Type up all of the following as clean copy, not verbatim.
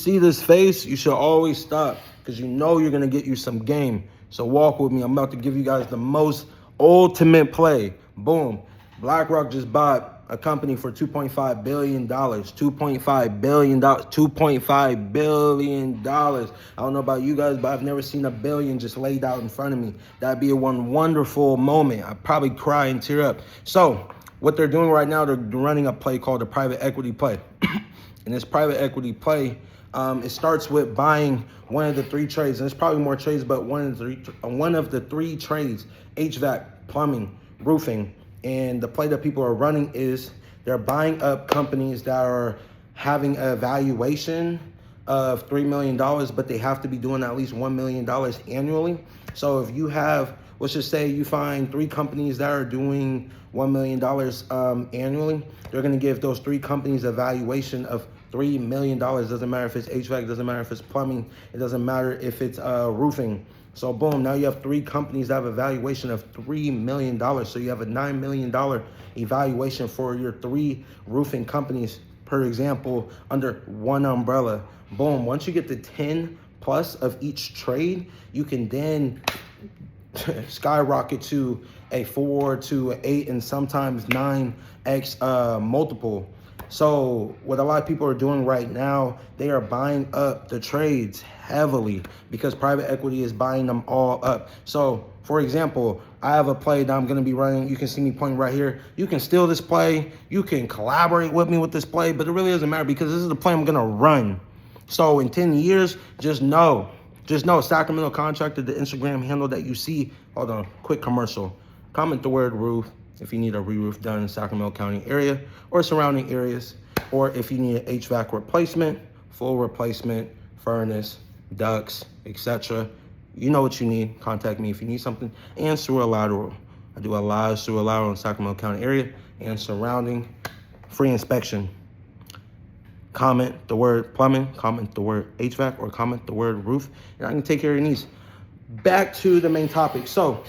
see this face, you should always stop because you know you're going to get you some game. So walk with me. I'm about to give you guys the most ultimate play. Boom. BlackRock just bought a company for $2.5 billion. $2.5 billion. $2.5 billion. I don't know about you guys, but I've never seen a billion just laid out in front of me. That'd be a wonderful moment. I'd probably cry and tear up. So what they're doing right now, they're running a play called a private equity play. And this private equity play, it starts with buying one of the three trades. And there's probably more trades, but one of the three trades: HVAC, plumbing, roofing. And the play that people are running is they're buying up companies that are having a valuation of $3 million, but they have to be doing at least $1 million annually. So if you have, let's just say you find three companies that are doing $1 million annually, they're going to give those three companies a valuation of $3 million. Doesn't matter if it's HVAC, doesn't matter if it's plumbing, it doesn't matter if it's roofing. So boom, now you have three companies that have a valuation of $3 million. So you have a $9 million evaluation for your three roofing companies, per example, under one umbrella. Boom, once you get to 10 plus of each trade, you can then skyrocket to a 4 to 8 and sometimes 9x multiple. So what a lot of people are doing right now, they are buying up the trades heavily because private equity is buying them all up. So for example, I have a play that I'm going to be running. You can see me pointing right here. You can steal this play. You can collaborate with me with this play, but it really doesn't matter because this is the play I'm going to run. So in 10 years, just know, Sacramento Contractor, the Instagram handle that you see. Hold on, quick commercial. Comment the word roof if you need a re-roof done in Sacramento County area or surrounding areas, or if you need an HVAC replacement, full replacement, furnace, ducts, etc. You know what you need. Contact me if you need something. And sewer lateral. I do a lot of sewer lateral in Sacramento County area and surrounding. Free inspection. Comment the word plumbing, comment the word HVAC, or comment the word roof, and I can take care of your needs. Back to the main topic. So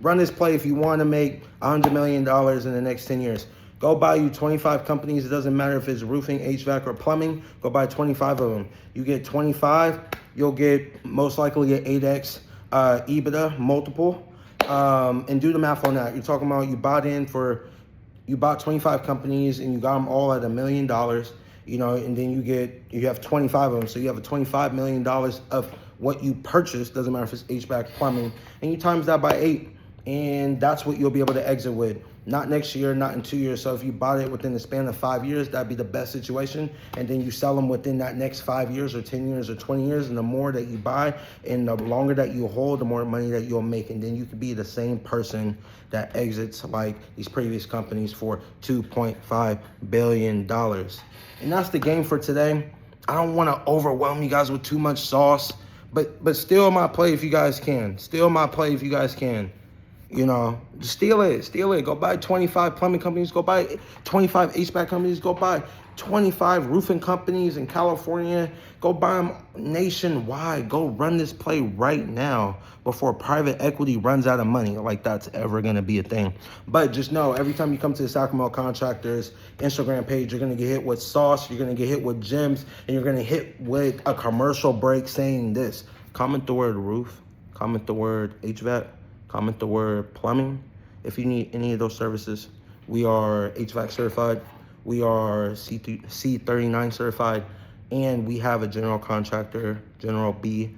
run this play if you want to make $100 million in the next 10 years. Go buy you 25 companies. It doesn't matter if it's roofing, HVAC, or plumbing. Go buy 25 of them. You get 25, you'll get most likely an 8x EBITDA multiple. And do the math on that. You're talking about you bought 25 companies and you got them all at $1 million, you know, and then you have 25 of them. So you have a $25 million of what you purchased. Doesn't matter if it's HVAC, plumbing, and you times that by 8. And that's what you'll be able to exit with. Not next year, not in 2 years. So if you bought it within the span of 5 years, that'd be the best situation. And then you sell them within that next 5 years or 10 years or 20 years. And the more that you buy and the longer that you hold, the more money that you'll make. And then you could be the same person that exits like these previous companies for $2.5 billion. And that's the game for today. I don't want to overwhelm you guys with too much sauce, but steal my play if you guys can. Steal my play if you guys can. You know, just steal it. Go buy 25 plumbing companies. Go buy 25 HVAC companies. Go buy 25 roofing companies in California. Go buy them nationwide. Go run this play right now before private equity runs out of money, like that's ever going to be a thing. But just know, every time you come to the Sacramento Contractors Instagram page, you're going to get hit with sauce. You're going to get hit with gems. And you're going to hit with a commercial break saying this. Comment the word roof. Comment the word HVAC. Comment the word plumbing. If you need any of those services, we are HVAC certified. We are C39 certified. And we have a general contractor, General B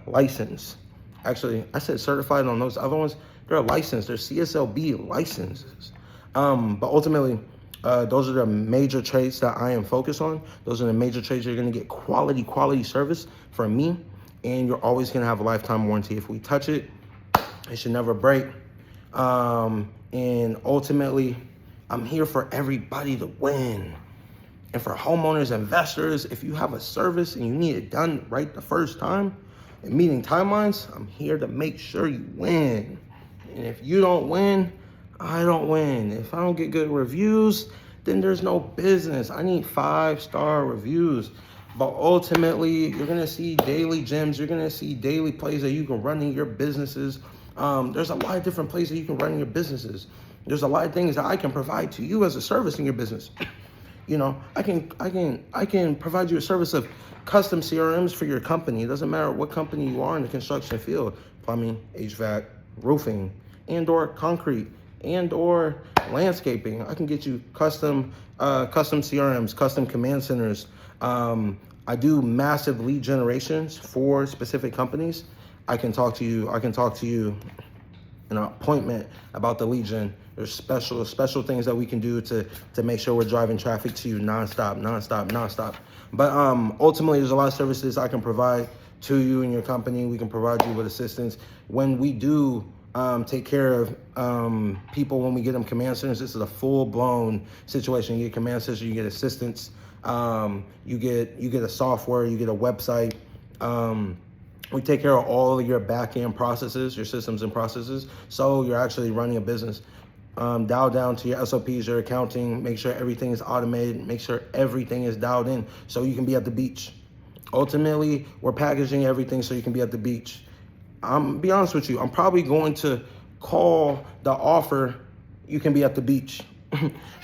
license. Actually, I said certified on those other ones. They're licensed. They're CSLB licenses. But ultimately, those are the major trades that I am focused on. Those are the major trades you're going to get quality service from me. And you're always going to have a lifetime warranty. If we touch it, it should never break. And ultimately, I'm here for everybody to win. And for homeowners, investors, if you have a service and you need it done right the first time and meeting timelines, I'm here to make sure you win. And if you don't win, I don't win. If I don't get good reviews, then there's no business. I need 5-star reviews. But ultimately, you're going to see daily gems. You're going to see daily plays that you can run in your businesses. There's a lot of different places you can run in your businesses. There's a lot of things that I can provide to you as a service in your business. I can provide you a service of custom CRMs for your company. It doesn't matter what company you are in the construction field, plumbing, HVAC, roofing, and or concrete, and or landscaping. I can get you custom CRMs, custom command centers. I do massive lead generations for specific companies. I can talk to you an appointment about the lead gen. There's special things that we can do to make sure we're driving traffic to you nonstop. But ultimately, there's a lot of services I can provide to you and your company. We can provide you with assistance. When we do take care of people, when we get them command centers, this is a full-blown situation. You get command centers, you get assistance, you get a software, you get a website. We take care of all of your back-end processes, your systems and processes, so you're actually running a business. Dial down to your SOPs, your accounting, make sure everything is automated, make sure everything is dialed in so you can be at the beach. Ultimately, we're packaging everything so you can be at the beach. Be honest with you, I'm probably going to call the offer, you can be at the beach,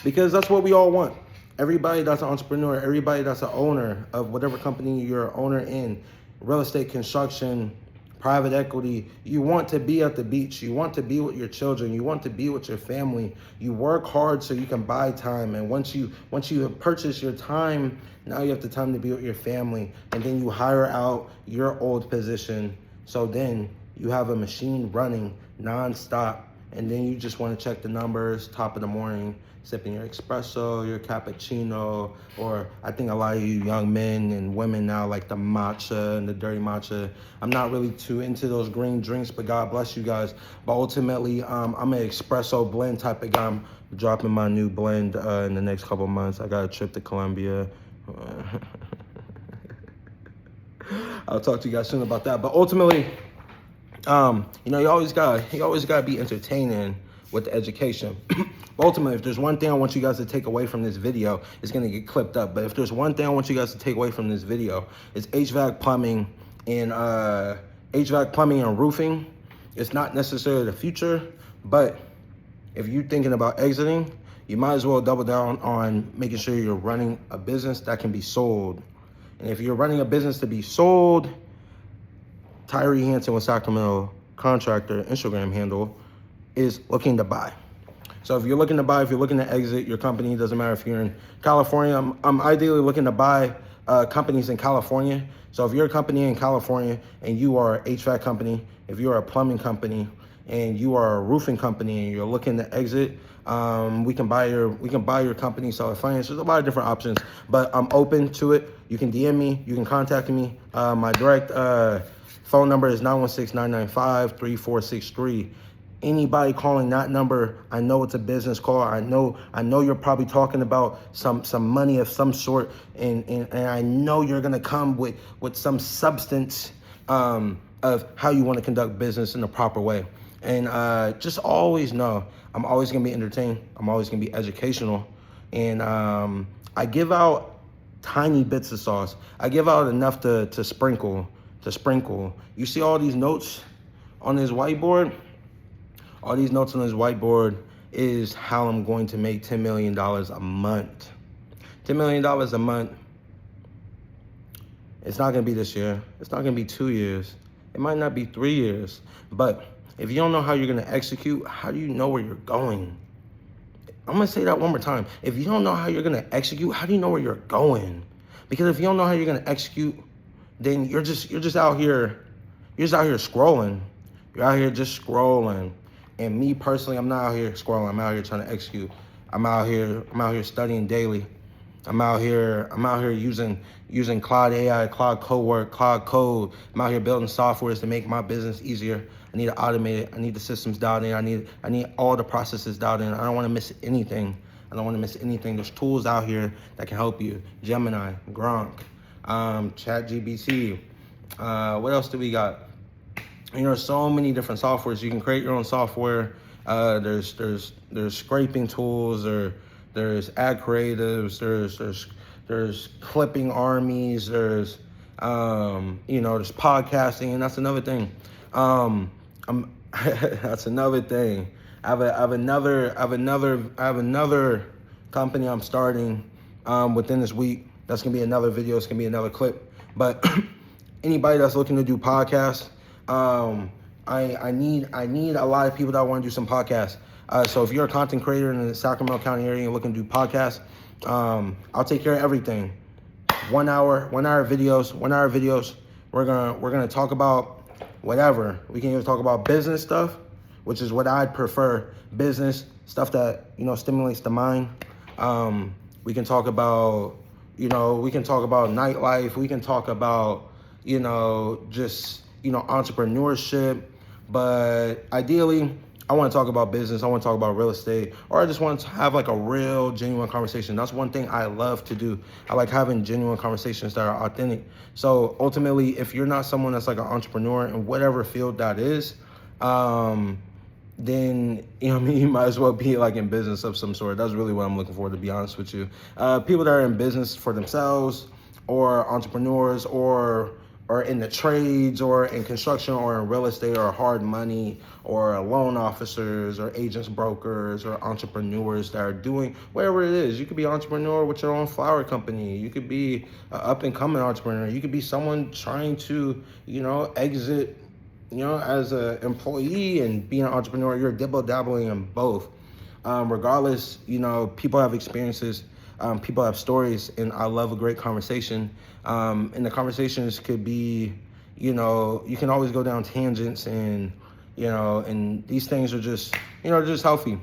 because that's what we all want. Everybody that's an entrepreneur, everybody that's an owner of whatever company you're an owner in, real estate, construction, private equity, you want to be at the beach. You want to be with your children. You want to be with your family. You work hard so you can buy time. And once you have purchased your time, now you have the time to be with your family. And then you hire out your old position. So then you have a machine running nonstop. And then you just want to check the numbers, top of the morning, sipping your espresso, your cappuccino, or I think a lot of you young men and women now like the matcha and the dirty matcha. I'm not really too into those green drinks, but God bless you guys. But ultimately, I'm an espresso blend type of guy. I'm dropping my new blend in the next couple of months. I got a trip to Colombia. I'll talk to you guys soon about that. But ultimately, you always gotta be entertaining with the education. Ultimately, if there's one thing I want you guys to take away from this video, it's gonna get clipped up. But if there's one thing I want you guys to take away from this video, it's HVAC plumbing and roofing. It's not necessarily the future, but if you're thinking about exiting, you might as well double down on making sure you're running a business that can be sold. And if you're running a business to be sold, Tyree Hanson with Sacramento Contractor Instagram handle is looking to buy. So if you're looking to buy, if you're looking to exit your company, doesn't matter if you're in California, I'm ideally looking to buy companies in California. So if you're a company in California and you are an HVAC company, if you're a plumbing company and you are a roofing company and you're looking to exit, we can buy your company, sell it finance. There's a lot of different options, but I'm open to it. You can DM me, you can contact me. My direct phone number is 916-995-3463. Anybody calling that number, I know it's a business call. I know you're probably talking about some money of some sort, and I know you're gonna come with some substance of how you want to conduct business in the proper way. And just always know, I'm always gonna be entertained. I'm always gonna be educational, and I give out tiny bits of sauce. I give out enough to sprinkle. You see all these notes on this whiteboard? All these notes on this whiteboard is how I'm going to make $10 million a month. $10 million a month. It's not going to be this year. It's not going to be 2 years. It might not be 3 years. But if you don't know how you're going to execute, how do you know where you're going? I'm going to say that one more time. If you don't know how you're going to execute, how do you know where you're going? Because if you don't know how you're going to execute, then you're just out here scrolling. You're out here just scrolling. And me personally, I'm not out here scrolling. I'm out here trying to execute. I'm out here studying daily. I'm out here using Cloud AI, Cloud Cowork, Cloud Code. I'm out here building softwares to make my business easier. I need to automate it. I need the systems dialed in. I need all the processes dialed in. I don't want to miss anything. There's tools out here that can help you. Gemini, Gronk, ChatGPT. What else do we got? There's so many different softwares. You can create your own software. There's scraping tools. There's ad creatives. There's clipping armies. There's there's podcasting, and that's another thing. That's another thing. I have another company I'm starting within this week. That's gonna be another video. It's gonna be another clip. But anybody that's looking to do podcasts, I need a lot of people that want to do some podcasts. So if you're a content creator in the Sacramento County area and looking to do podcasts, I'll take care of everything. 1 hour videos. We're gonna talk about whatever. We can either talk about business stuff, which is what I'd prefer, business stuff that, stimulates the mind. We can talk about, nightlife. We can talk about, just, entrepreneurship. But ideally, I want to talk about business. I want to talk about real estate, or I just want to have like a real, genuine conversation. That's one thing I love to do. I like having genuine conversations that are authentic. So ultimately, if you're not someone that's like an entrepreneur in whatever field that is, then, you might as well be like in business of some sort. That's really what I'm looking for, to be honest with you. People that are in business for themselves, or entrepreneurs, or in the trades, or in construction, or in real estate, or hard money, or loan officers, or agents, brokers, or entrepreneurs that are doing whatever it is. You could be an entrepreneur with your own flower company. You could be an up-and-coming entrepreneur. You could be someone trying to, exit, as an employee and being an entrepreneur. You're dabbling in both. Regardless, people have experiences. People have stories, and I love a great conversation. And the conversations could be, you can always go down tangents, and, and these things are just, just healthy,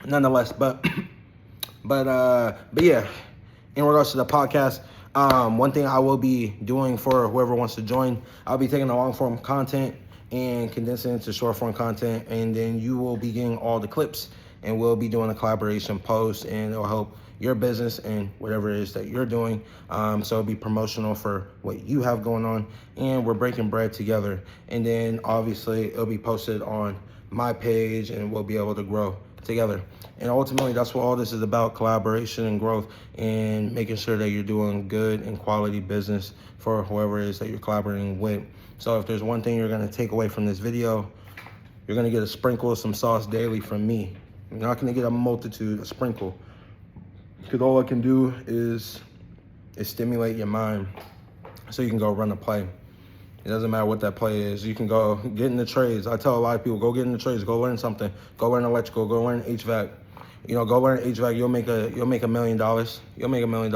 nonetheless. But yeah, in regards to the podcast, one thing I will be doing for whoever wants to join, I'll be taking the long form content and condensing it into short form content, and then you will be getting all the clips, and we'll be doing a collaboration post, and it'll help your business and whatever it is that you're doing. So it'll be promotional for what you have going on, and we're breaking bread together. And then obviously it'll be posted on my page, and we'll be able to grow together. And ultimately, that's what all this is about: collaboration and growth, and making sure that you're doing good and quality business for whoever it is that you're collaborating with. So if there's one thing you're gonna take away from this video, you're gonna get a sprinkle of some sauce daily from me. You're not gonna get a multitude, a sprinkle. Because all I can do is stimulate your mind so you can go run a play. It doesn't matter what that play is. You can go get in the trades. I tell a lot of people, go get in the trades, go learn something, go learn electrical, go learn HVAC. Go learn HVAC. You'll make $1 million. You'll make $1 million.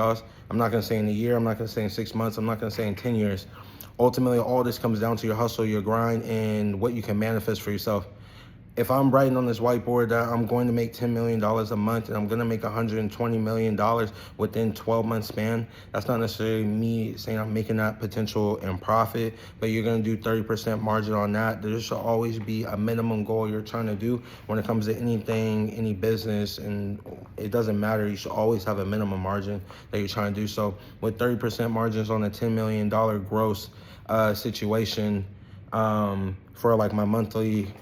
I'm not gonna say in a year. I'm not gonna say in 6 months. I'm not gonna say in 10 years. Ultimately, all this comes down to your hustle, your grind, and what you can manifest for yourself. If I'm writing on this whiteboard that I'm going to make $10 million a month, and I'm going to make $120 million within 12 months span, that's not necessarily me saying I'm making that potential in profit, but you're going to do 30% margin on that. There should always be a minimum goal you're trying to do when it comes to anything, any business, and it doesn't matter. You should always have a minimum margin that you're trying to do. So with 30% margins on a $10 million gross situation, for like my monthly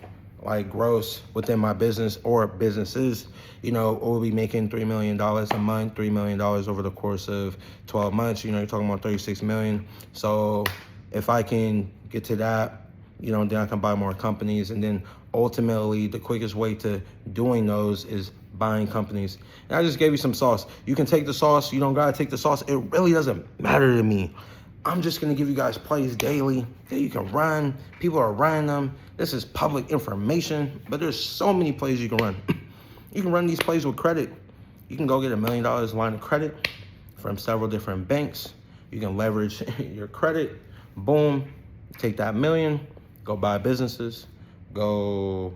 gross within my business or businesses, we'll be making $3 million a month, $3 million over the course of 12 months. You're talking about 36 million. So if I can get to that, then I can buy more companies. And then ultimately the quickest way to doing those is buying companies. And I just gave you some sauce. You can take the sauce. You don't gotta take the sauce. It really doesn't matter to me. I'm just gonna give you guys plays daily that you can run. People are running them. This is public information, but there's so many plays you can run. You can run these plays with credit. You can go get $1 million line of credit from several different banks. You can leverage your credit. Boom, take that million, go buy businesses, go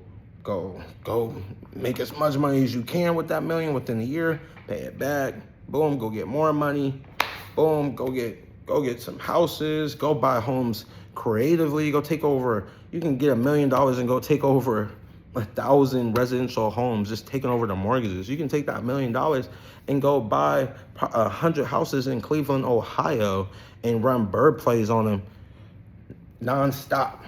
make as much money as you can with that million within a year, pay it back. Boom, go get more money. Boom, go get some houses, go buy homes creatively, go take over. You can get $1 million and go take over 1,000 residential homes, just taking over the mortgages. You can take that $1 million and go buy 100 houses in Cleveland, Ohio, and run bird plays on them nonstop.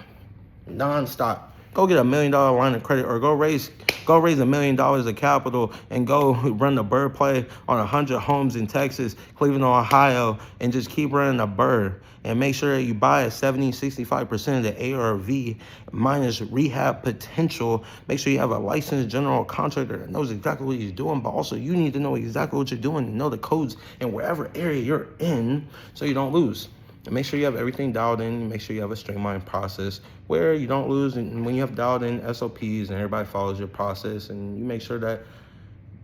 Go get $1 million line of credit, or go raise $1 million of capital and go run the bird play on 100 homes in Texas, Cleveland, Ohio, and just keep running the bird. And make sure that you buy at 65% of the ARV minus rehab potential. Make sure you have a licensed general contractor that knows exactly what he's doing, but also you need to know exactly what you're doing and know the codes in wherever area you're in so you don't lose. And make sure you have everything dialed in. Make sure you have a streamlined process where you don't lose. And when you have dialed in SOPs and everybody follows your process, and you make sure that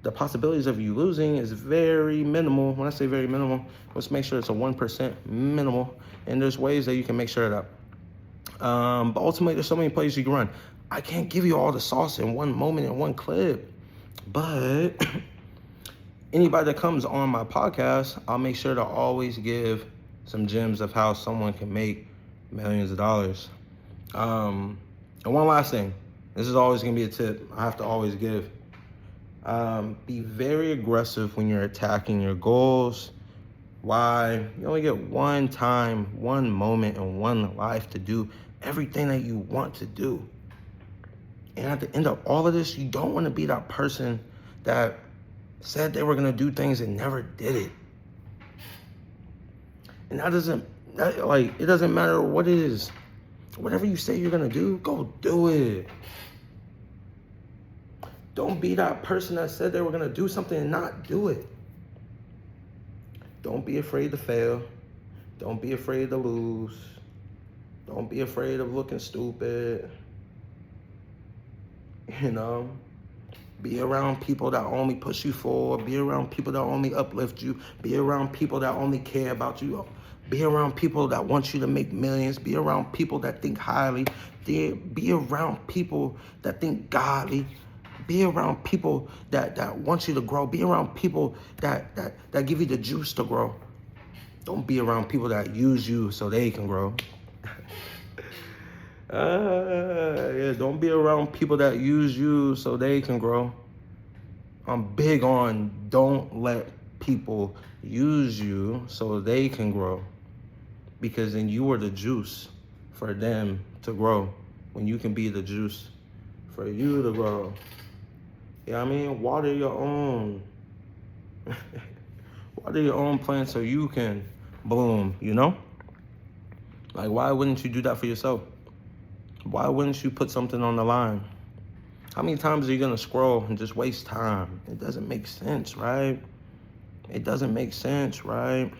the possibilities of you losing is very minimal. When I say very minimal, let's make sure it's a 1% minimal. And there's ways that you can make sure that. But ultimately, there's so many places you can run. I can't give you all the sauce in one moment, in one clip. But anybody that comes on my podcast, I'll make sure to always give some gems of how someone can make millions of dollars. And one last thing. This is always going to be a tip I have to always give. Be very aggressive when you're attacking your goals. Why? You only get one time, one moment, and one life to do everything that you want to do. And at the end of all of this, you don't want to be that person that said they were going to do things and never did it. And it doesn't matter what it is. Whatever you say you're going to do, go do it. Don't be that person that said they were going to do something and not do it. Don't be afraid to fail. Don't be afraid to lose. Don't be afraid of looking stupid. You know, be around people that only push you forward. Be around people that only uplift you. Be around people that only care about you. Be around people that want you to make millions. Be around people that think highly. Be around people that think godly. Be around people that want you to grow. Be around people that give you the juice to grow. Don't be around people that use you so they can grow. Don't be around people that use you so they can grow. I'm big on don't let people use you so they can grow. Because then you are the juice for them to grow. When you can be the juice for you to grow. You know what I mean? Water your own. Water your own plant so you can bloom, you know? Like, why wouldn't you do that for yourself? Why wouldn't you put something on the line? How many times are you gonna scroll and just waste time? It doesn't make sense, right? It doesn't make sense, right?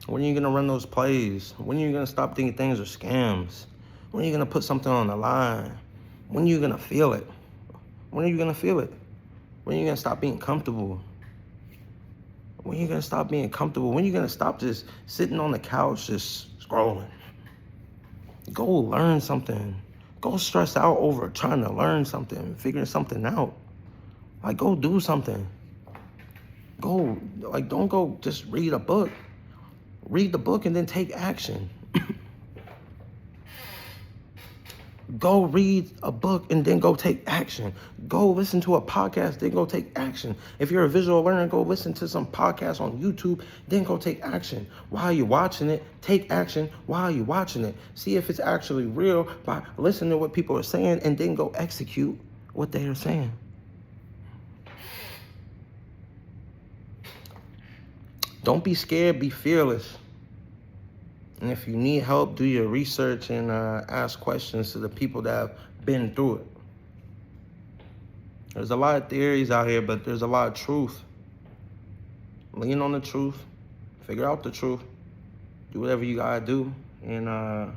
When are you gonna run those plays? When are you gonna stop thinking things are scams? When are you gonna put something on the line? When are you gonna feel it? When are you gonna feel it? When are you gonna stop being comfortable? When are you gonna stop being comfortable? When are you gonna stop just sitting on the couch just scrolling? Go learn something. Go stress out over trying to learn something, figuring something out. Like, go do something. Don't go just read a book. Read the book and then take action. Go read a book and then go take action. Go listen to a podcast, then go take action. If you're a visual learner, go listen to some podcasts on YouTube, then go take action. While you're watching it, take action while you're watching it. See if it's actually real by listening to what people are saying and then go execute what they are saying. Don't be scared, be fearless. And if you need help, do your research and ask questions to the people that have been through it. There's a lot of theories out here, but there's a lot of truth. Lean on the truth. Figure out the truth. Do whatever you gotta do. And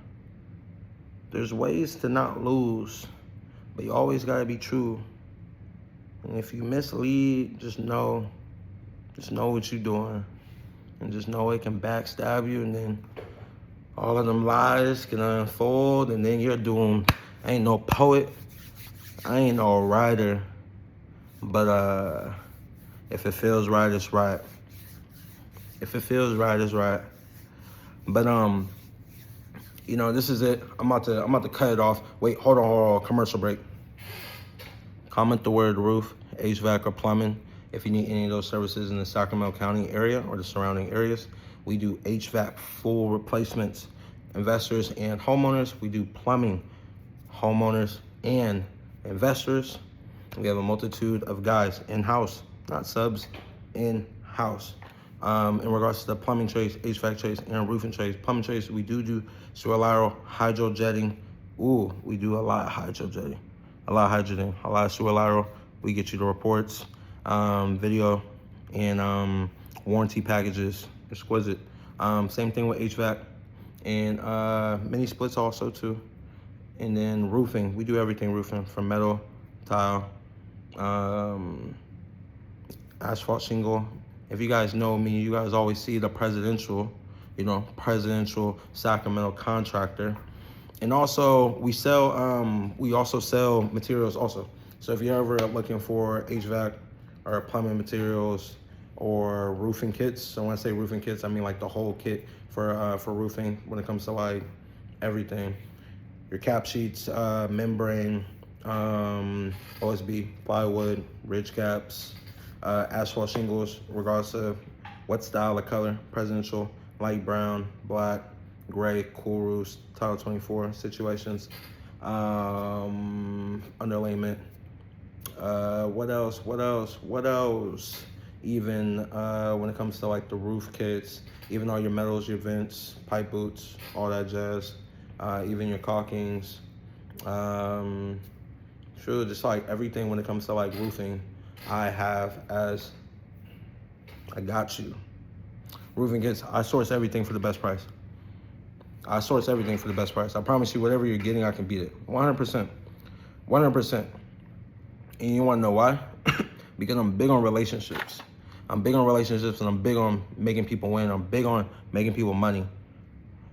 there's ways to not lose, but you always gotta be true. And if you mislead, just know what you're doing. And just know it can backstab you, and then all of them lies can unfold, and then you're doomed. I ain't no poet. I ain't no writer. But if it feels right, it's right. If it feels right, it's right. But this is it. I'm about to cut it off. Wait, hold on. Commercial break. Comment the word roof, HVAC, or plumbing. If you need any of those services in the Sacramento County area or the surrounding areas, we do HVAC full replacements. Investors and homeowners, we do plumbing homeowners, and investors. We have a multitude of guys in-house, not subs, in-house. In regards to the plumbing trades, HVAC trades, and roofing trades. Plumbing trades, we do sewer lateral, hydrojetting. Ooh, we do a lot of hydrojetting. A lot of hydrojetting, a lot of sewer lateral. We get you the reports, video, and warranty packages. Exquisite. Same thing with HVAC and mini splits also too. And then roofing, we do everything roofing, from metal, tile, asphalt shingle. If you guys know me, you guys always see the presidential Sacramento contractor. And also we also sell materials also. So if you're ever looking for HVAC or plumbing materials or roofing kits, so when I say roofing kits, I mean like the whole kit for roofing when it comes to like everything. Your cap sheets, membrane, OSB, plywood, ridge caps, asphalt shingles, regardless of what style or color, presidential, light brown, black, gray, cool roofs, Title 24 situations, underlayment. What else? Even when it comes to like the roof kits, even all your metals, your vents, pipe boots, all that jazz, even your caulkings, sure, just like everything when it comes to like roofing, I got you. Roofing kits, I source everything for the best price. I promise you, whatever you're getting, I can beat it. 100%. 100%. And you want to know why? Because I'm big on relationships. And I'm big on making people win. I'm big on making people money.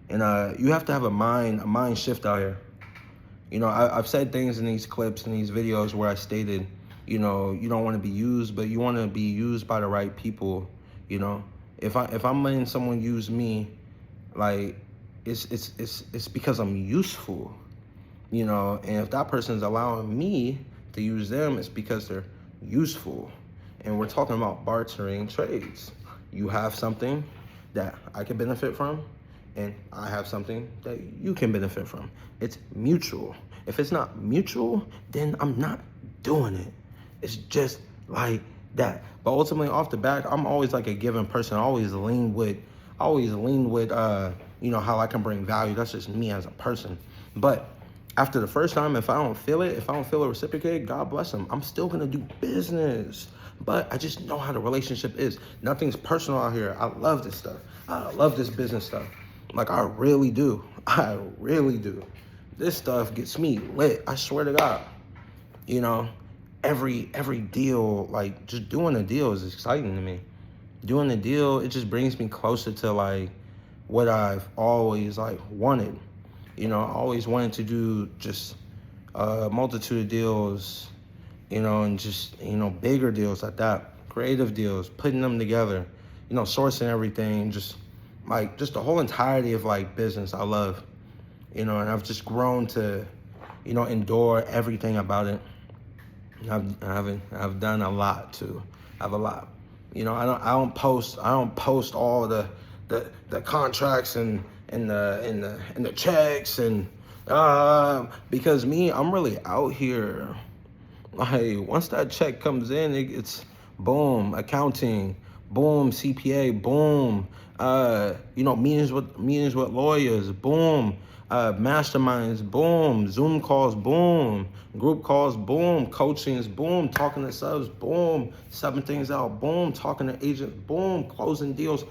And you have to have a mind shift out here. I've said things in these clips and these videos where I stated, you don't want to be used, but you want to be used by the right people. If I'm letting someone use me, like it's because I'm useful, and if that person's allowing me to use them, it's because they're useful. And we're talking about bartering trades. You have something that I can benefit from, and I have something that you can benefit from. It's mutual. If it's not mutual, then I'm not doing it. It's just like that. But ultimately, off the back, I'm always like a giving person. I always lean with how I can bring value. That's just me as a person. But after the first time, if I don't feel it reciprocated, God bless them. I'm still gonna do business. But I just know how the relationship is. Nothing's personal out here. I love this stuff. I love this business stuff. Like, I really do. This stuff gets me lit. I swear to God. Every deal, like just doing a deal is exciting to me. Doing a deal, it just brings me closer to like what I've always like wanted. I always wanted to do just a multitude of deals, and just, bigger deals like that, creative deals, putting them together, sourcing everything, just the whole entirety of like business I love, and I've just grown to, endure everything about it. I've done a lot too. I have a lot. I don't post all the contracts and the checks and because I'm really out here. Like, once that check comes in, it's boom, accounting, boom, CPA, boom, meetings with lawyers, boom, masterminds, boom, Zoom calls, boom, group calls, boom, coachings, boom, talking to subs, boom, subbing things out, boom, talking to agents, boom, closing deals,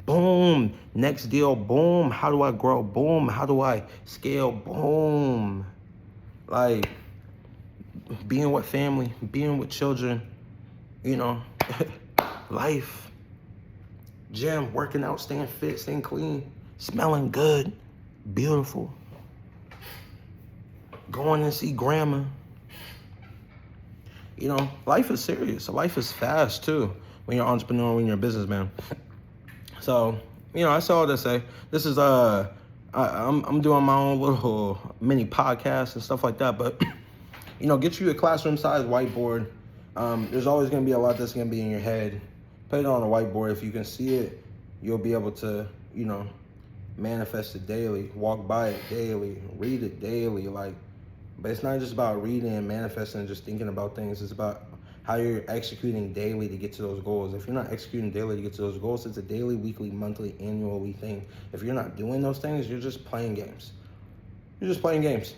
boom, next deal, boom, how do I grow, boom, how do I scale, boom. Like, being with family, being with children, life, gym, working out, staying fit, staying clean, smelling good, beautiful, going and see grandma. Life is serious. Life is fast too when you're an entrepreneur, when you're a businessman. So, I saw all to say. This is I'm doing my own little mini podcast and stuff like that, but get you a classroom-sized whiteboard. There's always going to be a lot that's going to be in your head. Put it on a whiteboard. If you can see it, you'll be able to, manifest it daily, walk by it daily, read it daily. Like, But it's not just about reading and manifesting and just thinking about things. It's about how you're executing daily to get to those goals. If you're not executing daily to get to those goals, it's a daily, weekly, monthly, annually thing. If you're not doing those things, you're just playing games. You're just playing games.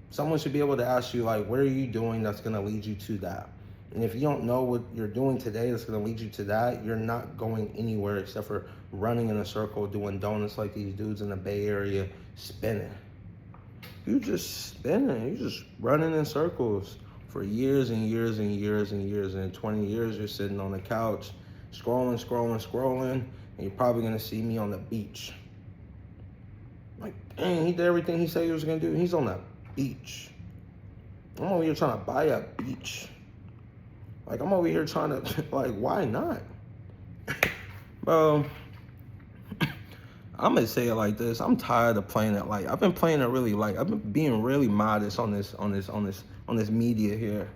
Someone should be able to ask you, like, what are you doing that's going to lead you to that? And if you don't know what you're doing today that's going to lead you to that, you're not going anywhere except for running in a circle, doing donuts like these dudes in the Bay Area, spinning. You just spinning. You just running in circles for years and years and years and years. And in 20 years, you're sitting on the couch, scrolling, and you're probably going to see me on the beach. Like, dang, he did everything he said he was going to do. He's on the beach. I'm over here trying to buy a beach. Like, I'm over here trying to, like, why not? Bro, I'm gonna say it like this. I'm tired of playing it like, I've been playing it really like, I've been being really modest on this media here.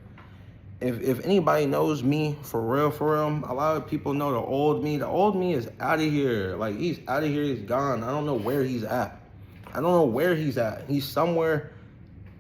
If anybody knows me for real, a lot of people know the old me. The old me is out of here. Like, he's out of here, he's gone. I don't know where he's at. He's somewhere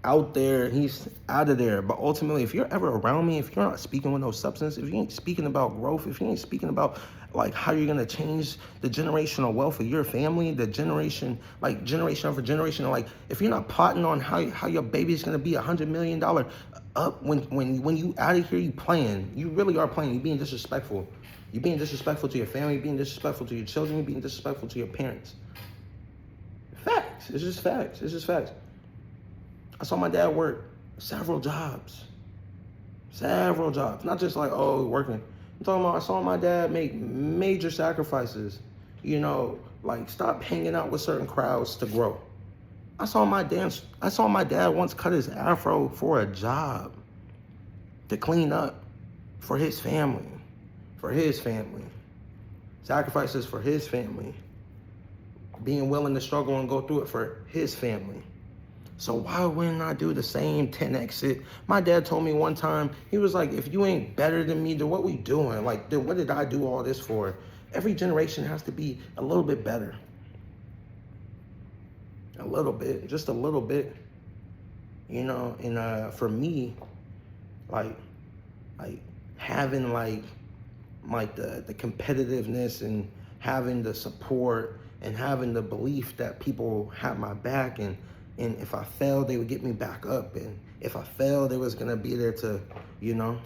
out there, he's out of there. But ultimately, if you're ever around me, if you're not speaking with no substance, if you ain't speaking about growth, if you ain't speaking about like how you're gonna change the generational wealth of your family, the generation, like generation over generation, like if you're not plotting on how your baby's gonna be $100 million up when you out of here, you playing. You really are playing. You're being disrespectful. You're being disrespectful to your family, you're being disrespectful to your children, you're being disrespectful to your parents. Facts. It's just facts. I saw my dad work several jobs. Not just like, oh, working. I'm talking about I saw my dad make major sacrifices. You know, like stop hanging out with certain crowds to grow. I saw my dad once cut his afro for a job to clean up for his family. Sacrifices for his family. Being willing to struggle and go through it for his family. So why wouldn't I do the same 10x it? My dad told me one time, he was like, if you ain't better than me, then what we doing? Like, then what did I do all this for? Every generation has to be a little bit better. A little bit, just a little bit. You know, and for me, like having like the competitiveness and having the support and having the belief that people have my back, and if I failed, they would get me back up. And if I failed, they was gonna be there to, you know,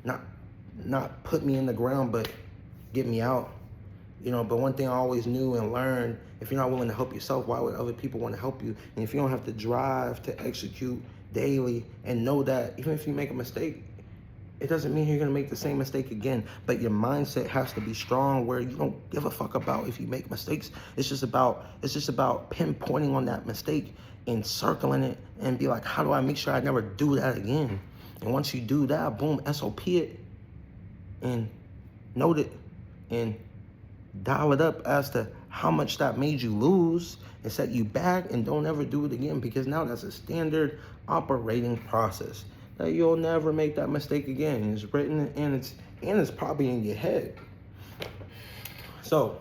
not put me in the ground, but get me out. You know, but one thing I always knew and learned, if you're not willing to help yourself, why would other people want to help you? And if you don't have the drive to execute daily and know that even if you make a mistake, it doesn't mean you're gonna make the same mistake again. But your mindset has to be strong where you don't give a fuck about if you make mistakes. It's just about pinpointing on that mistake and circling it and be like, how do I make sure I never do that again? And once you do that, boom, SOP it and note it and dial it up as to how much that made you lose and set you back, and don't ever do it again, because now that's a standard operating process that you'll never make that mistake again. It's written and it's probably in your head. So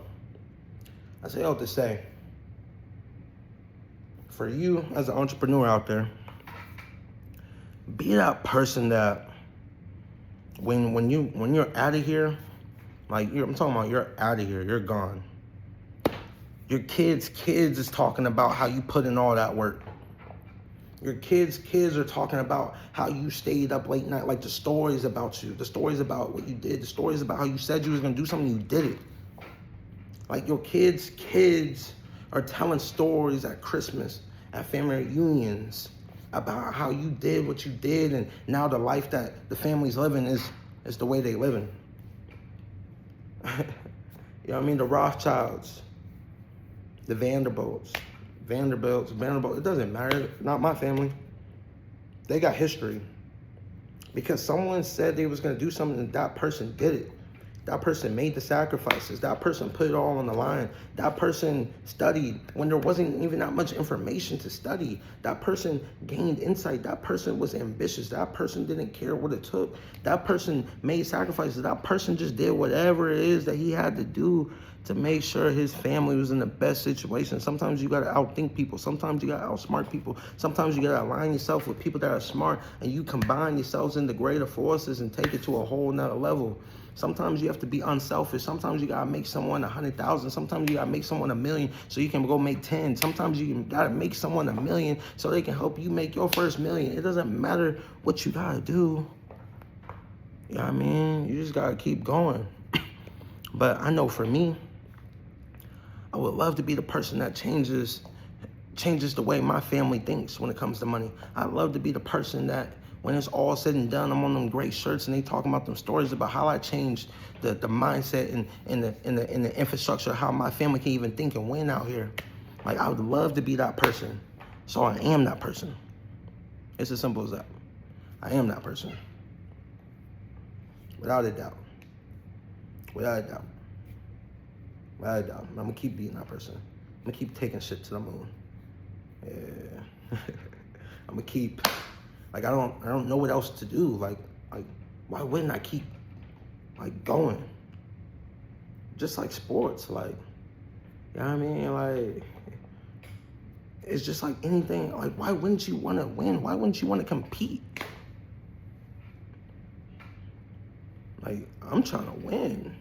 I say all to say, for you as an entrepreneur out there, be that person that when you're out of here, like I'm talking about you're out of here, you're gone. Your kids is talking about how you put in all that work. Your kids are talking about how you stayed up late night, like the stories about you, the stories about what you did, the stories about how you said you was gonna do something, you did it. Like your kids are telling stories at Christmas, at family reunions, about how you did what you did, and now the life that the family's living is the way they living. You know what I mean? The Rothschilds, the Vanderbilts, it doesn't matter, not my family. They got history. Because someone said they was gonna do something and that person did it. That person made the sacrifices. That person put it all on the line. That person studied when there wasn't even that much information to study. That person gained insight. That person was ambitious. That person didn't care what it took. That person made sacrifices. That person just did whatever it is that he had to do to make sure his family was in the best situation. Sometimes you gotta outthink people. Sometimes you gotta outsmart people. Sometimes you gotta align yourself with people that are smart, and you combine yourselves into greater forces and take it to a whole nother level. Sometimes you have to be unselfish. Sometimes you gotta make someone 100,000. Sometimes you gotta make someone 1,000,000 so you can go make 10. Sometimes you gotta make someone 1,000,000 so they can help you make your first 1,000,000. It doesn't matter what you gotta do. You know what I mean? You just gotta keep going. But I know for me, I would love to be the person that changes the way my family thinks when it comes to money. I'd love to be the person that when it's all said and done, I'm on them great shirts and they talking about them stories about how I changed the mindset and the infrastructure, how my family can even think and win out here. Like, I would love to be that person. So I am that person. It's as simple as that. I am that person. Without a doubt. Without a doubt. Without a doubt. I'm gonna keep being that person. I'm gonna keep taking shit to the moon. Yeah. I'm gonna keep, like, I don't know what else to do. Like, why wouldn't I keep, like, going? Just like sports, like, you know what I mean? Like, it's just like anything. Like, why wouldn't you want to win? Why wouldn't you want to compete? Like, I'm trying to win.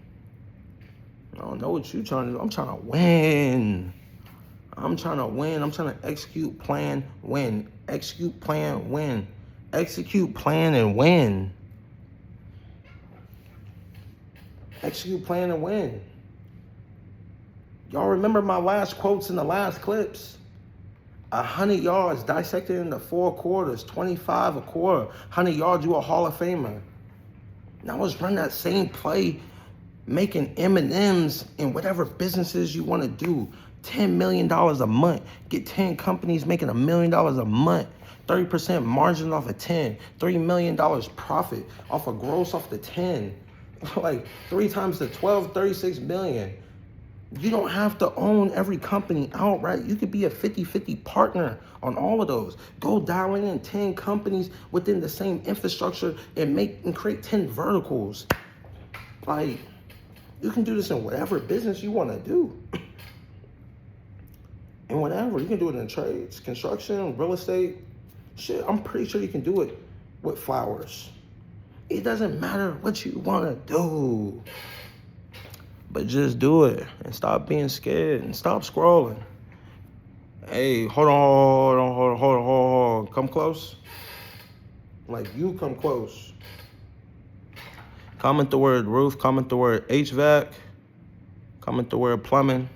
I don't know what you're trying to do. I'm trying to win. I'm trying to win. I'm trying to execute, plan, win. Execute, plan, win. Execute, plan, and win. Execute, plan, and win. Y'all remember my last quotes in the last clips? 100 yards dissected into 4 quarters, 25 a quarter. 100 yards, you a Hall of Famer. Now let's run that same play, making M&Ms in whatever businesses you want to do. $10 million a month. Get 10 companies making $1 million a month. 30% margin off of 10. $3 million profit off of gross off the 10. Like 3 times the 12, 36 million. You don't have to own every company outright. You could be a 50-50 partner on all of those. Go dialing in 10 companies within the same infrastructure and create 10 verticals. Like, you can do this in whatever business you want to do. And whatever, you can do it in trades, construction, real estate. Shit, I'm pretty sure you can do it with flowers. It doesn't matter what you want to do. But just do it and stop being scared and stop scrolling. Hey, hold on. Come close. Like, you come close. Comment the word roof, comment the word HVAC, comment the word plumbing,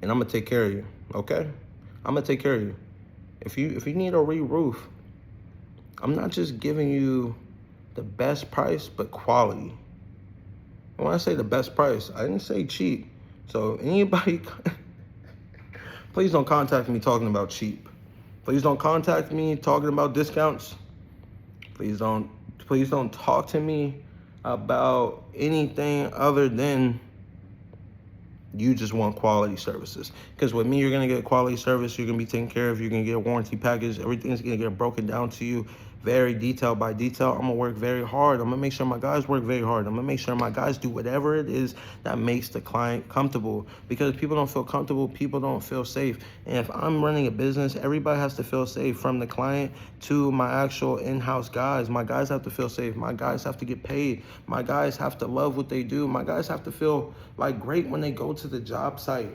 and I'm gonna take care of you, okay? I'm gonna take care of you. If you need a re-roof, I'm not just giving you the best price, but quality. And when I say the best price, I didn't say cheap. So anybody, please don't contact me talking about cheap. Please don't contact me talking about discounts. Please don't talk to me about anything other than you just want quality services. Because with me, you're gonna get quality service, you're gonna be taken care of, you're gonna get a warranty package, everything's gonna get broken down to you very detail by detail. I'm gonna work very hard. I'm gonna make sure my guys work very hard. I'm gonna make sure my guys do whatever it is that makes the client comfortable. Because if people don't feel comfortable, people don't feel safe. And if I'm running a business, everybody has to feel safe, from the client to my actual in-house guys. My guys have to feel safe. My guys have to get paid. My guys have to love what they do. My guys have to feel like great when they go to the job site.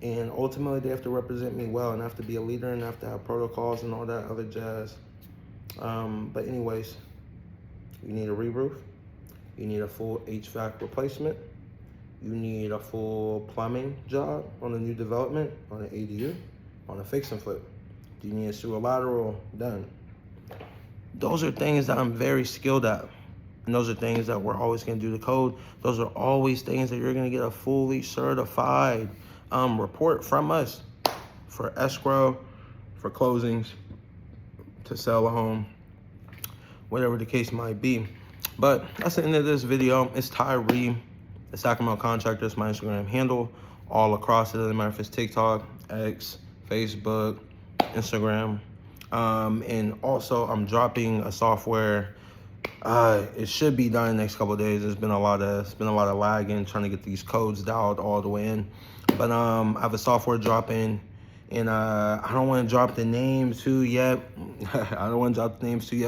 And ultimately, they have to represent me well, and I have to be a leader, and I have to have protocols and all that other jazz. But anyways, you need a re-roof. You need a full HVAC replacement. You need a full plumbing job on a new development, on an ADU, on a fix and flip. Do you need a sewer lateral done? Those are things that I'm very skilled at. And those are things that we're always going to do the code. Those are always things that you're going to get a fully certified report from us for escrow, for closings, to sell a home, whatever the case might be. But that's the end of this video. It's Tyree, the Sacramento Contractor. It's my Instagram handle. All across it. Doesn't matter if it's TikTok, X, Facebook, Instagram. And also, I'm dropping a software. It should be done in the next couple of days. It's been a lot of lagging trying to get these codes dialed all the way in. But I have a software dropping, and I don't want to drop the names too yet.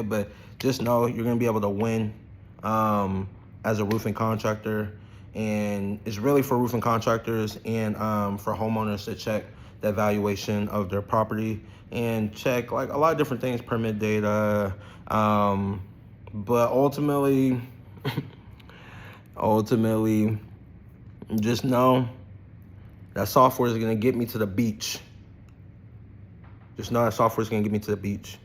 But just know you're gonna be able to win as a roofing contractor. And it's really for roofing contractors and for homeowners to check the valuation of their property and check like a lot of different things, permit data. But ultimately, just know that software is gonna get me to the beach. Just know that software is gonna get me to the beach.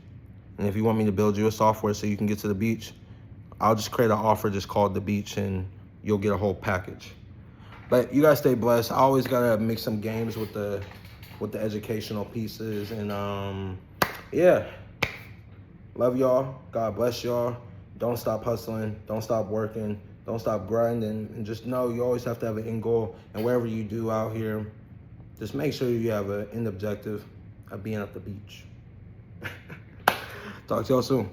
And if you want me to build you a software so you can get to the beach, I'll just create an offer just called The Beach, and you'll get a whole package. But you guys stay blessed. I always gotta make some games with the educational pieces, and yeah. Love y'all. God bless y'all. Don't stop hustling. Don't stop working. Don't stop grinding. And just know you always have to have an end goal. And wherever you do out here, just make sure you have an end objective of being at the beach. Talk to y'all soon.